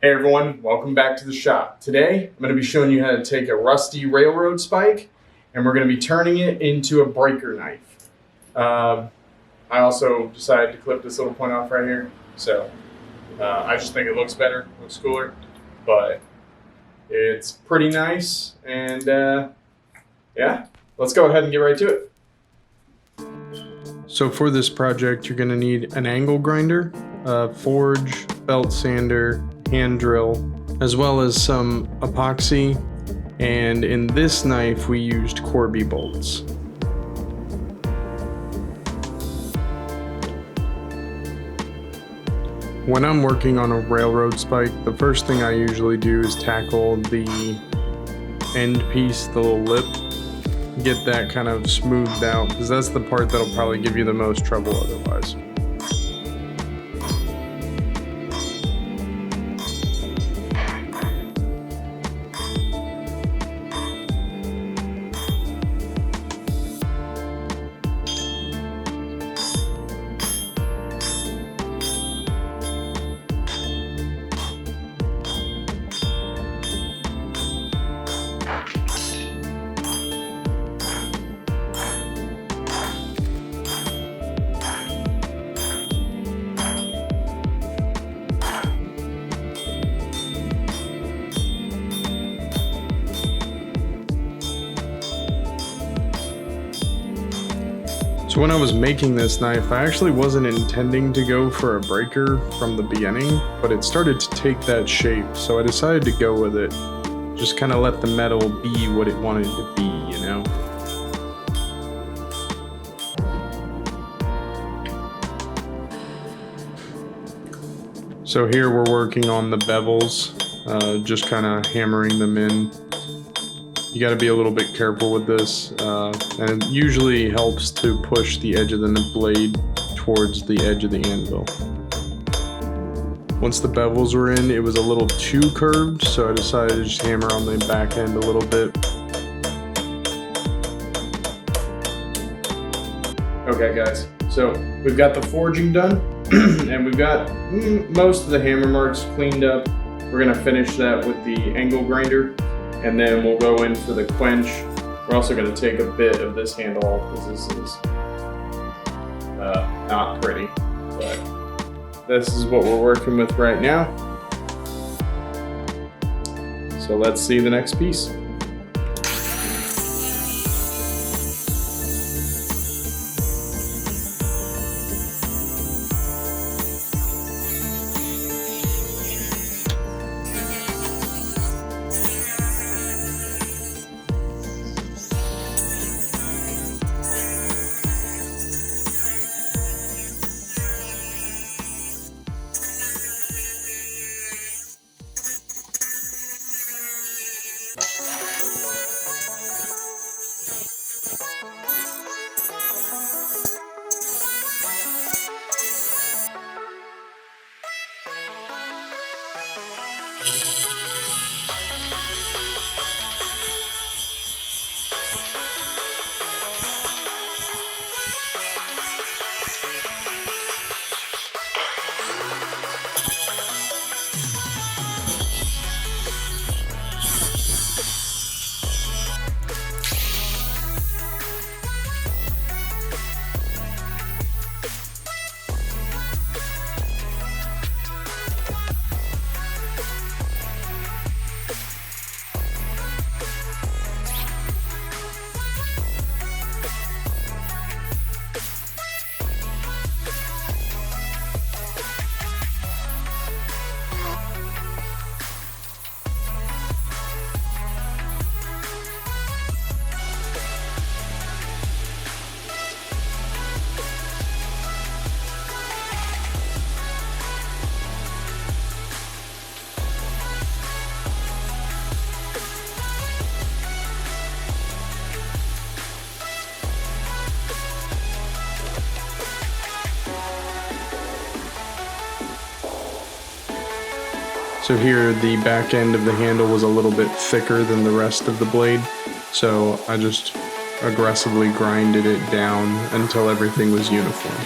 Hey everyone, welcome back to the shop. Today, I'm going to be showing you how to take a rusty railroad spike and we're going to be turning it into a breaker knife. I also decided to clip this little point off right here, so I just think it looks better, looks cooler, but it's pretty nice, and yeah, let's go ahead and get right to it. So for this project, you're going to need an angle grinder, a forge, belt sander, hand drill, as well as some epoxy, and in this knife we used Corby bolts. When I'm working on a railroad spike, the first thing I usually do is tackle the end piece, the little lip, get that kind of smoothed out, because that's the part that'll probably give you the most trouble otherwise. So when I was making this knife, I actually wasn't intending to go for a breaker from the beginning, but it started to take that shape, so I decided to go with it. Just kind of let the metal be what it wanted to be, you know? So here we're working on the bevels, just kind of hammering them in. You got to be a little bit careful with this, and it usually helps to push the edge of the blade towards the edge of the anvil. Once the bevels were in, it was a little too curved, so I decided to just hammer on the back end a little bit. Okay guys, so we've got the forging done, and we've got most of the hammer marks cleaned up. We're going to finish that with the angle grinder, and then we'll go in for the quench. We're also going to take a bit of this handle off because this is not pretty, but this is what we're working with right now. So let's see the next piece. So here the back end of the handle was a little bit thicker than the rest of the blade, so I just aggressively grinded it down until everything was uniform.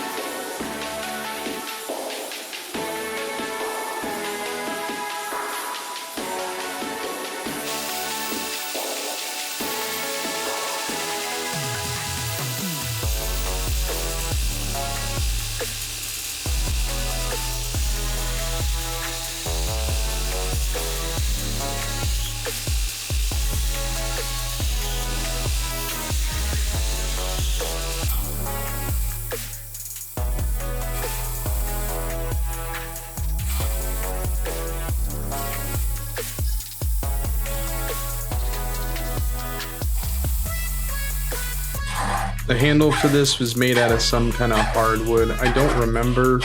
The handle for this was made out of some kind of hardwood. I don't remember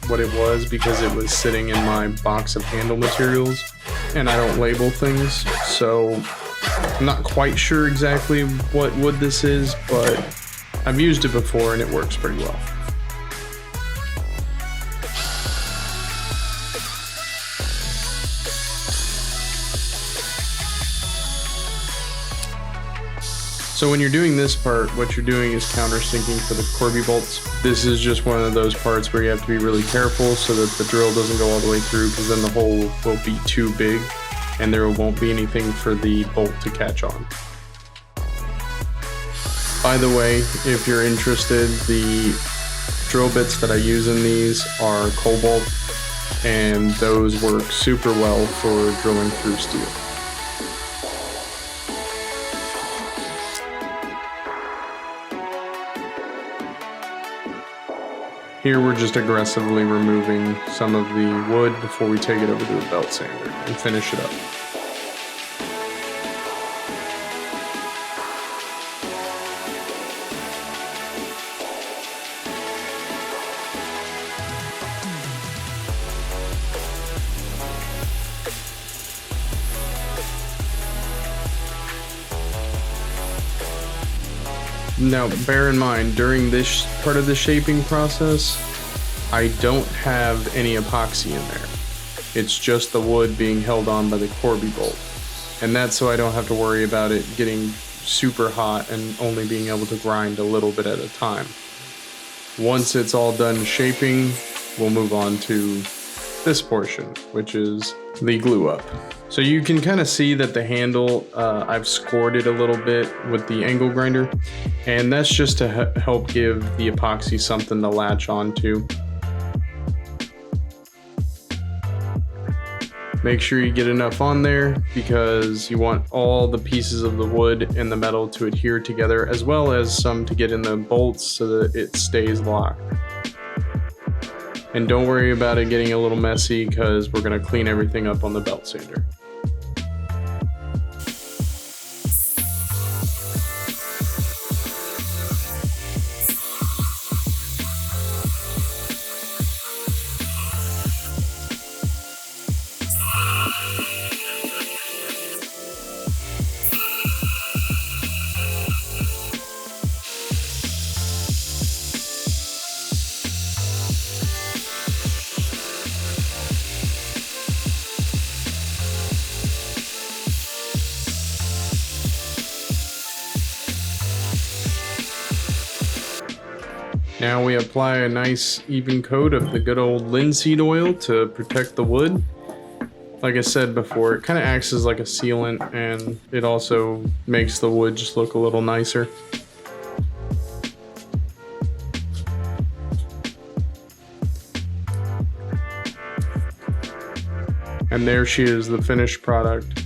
what it was because it was sitting in my box of handle materials, and I don't label things, so I'm not quite sure exactly what wood this is, but I've used it before and it works pretty well. So when you're doing this part, what you're doing is countersinking for the Corby bolts. This is just one of those parts where you have to be really careful so that the drill doesn't go all the way through, because then the hole will be too big and there won't be anything for the bolt to catch on. By the way, if you're interested, the drill bits that I use in these are cobalt, and those work super well for drilling through steel. Here we're just aggressively removing some of the wood before we take it over to the belt sander and finish it up. Now, bear in mind, during this part of the shaping process, I don't have any epoxy in there. It's just the wood being held on by the Corby bolt. And that's so I don't have to worry about it getting super hot and only being able to grind a little bit at a time. Once it's all done shaping, we'll move on to this portion, which is the glue up. So you can kind of see that the handle, I've scored it a little bit with the angle grinder, and that's just to help give the epoxy something to latch onto. Make sure you get enough on there because you want all the pieces of the wood and the metal to adhere together, as well as some to get in the bolts so that it stays locked. And don't worry about it getting a little messy because we're going to clean everything up on the belt sander. Now we apply a nice even coat of the good old linseed oil to protect the wood. Like I said before, it kind of acts as like a sealant, and it also makes the wood just look a little nicer. And there she is, the finished product.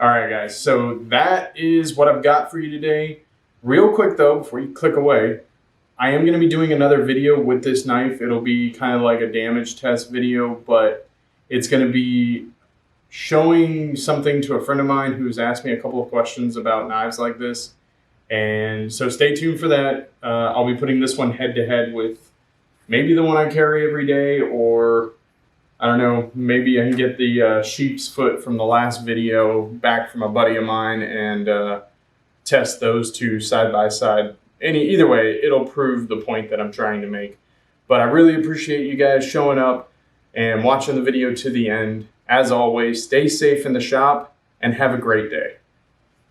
All right, guys, so that is what I've got for you today. Real quick though, before you click away, I am going to be doing another video with this knife. It'll be kind of like a damage test video, but it's going to be showing something to a friend of mine who's asked me a couple of questions about knives like this. And so stay tuned for that. I'll be putting this one head to head with maybe the one I carry every day, or I don't know, maybe I can get the sheep's foot from the last video back from a buddy of mine and test those two side by side. Either way, it'll prove the point that I'm trying to make. But I really appreciate you guys showing up and watching the video to the end. As always, stay safe in the shop and have a great day.